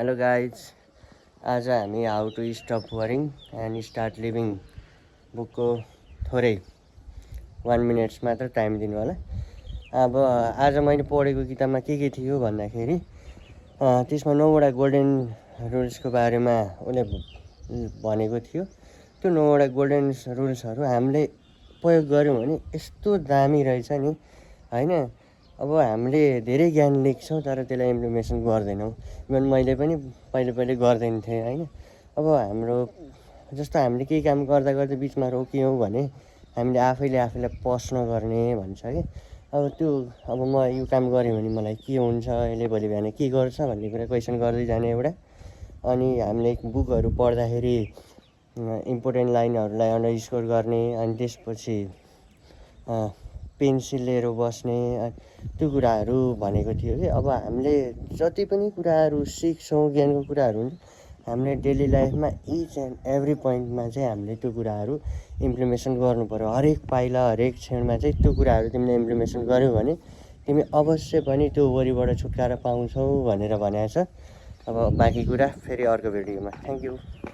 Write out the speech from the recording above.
Hello guys, आज हामी how to stop worrying and start living बुकको थोरै 1 मिनट्स मात्र टाइम दिनु होला। अब आज मैले पढेको किताबमा के थियो भन्दाखेरि त्यसमा 9वटा गोल्डन रुल्सको बारेमा उसले भनेको थियो। त्यो 9वटा गोल्डन रुल्सहरू हामीले प्रयोग गऱ्यौँ भने यस्तो दामी रहेछ नि, होइन? अब हामीले धेरै ज्ञान लेख्छौँ तर त्यसलाई इम्प्लिमेसन गर्दैनौँ। इभन मैले पनि पहिले गर्दैन थिएँ, होइन? अब हाम्रो जस्तो हामीले केही काम गर्दा गर्दै बिचमा रोक्यौँ भने हामीले आफैलाई पस नगर्ने भन्छ कि। अब म यो काम गरेँ भने मलाई के हुन्छ, यसले भोलि बिहान के गर्छ भन्ने कुरा क्वेसन गर्दै जाने एउटा। अनि हामीले बुकहरू पढ्दाखेरि इम्पोर्टेन्ट लाइनहरूलाई अन्डरस्कोर गर्ने, अनि त्यसपछि पेन्सिल लिएर बस्ने, त्यो कुराहरू भनेको थियो कि। अब हामीले जति पनि कुराहरू सिक्छौँ, ज्ञानको कुराहरू हुन्छ, हामीले डेली लाइफमा इच एन्ड एभ्री पोइन्टमा चाहिँ हामीले त्यो कुराहरू इम्प्लिमेसन गर्नु पऱ्यो। हरेक पाइला हरेक क्षणमा चाहिँ त्यो कुराहरू तिमीले इम्प्लिमेसन गर्यौ भने तिमी अवश्य पनि त्यो वरिबाट छुटकारा पाउँछौ भनेर भनेको छ। अब बाँकी कुरा फेरि अर्को भिडियोमा। Thank you.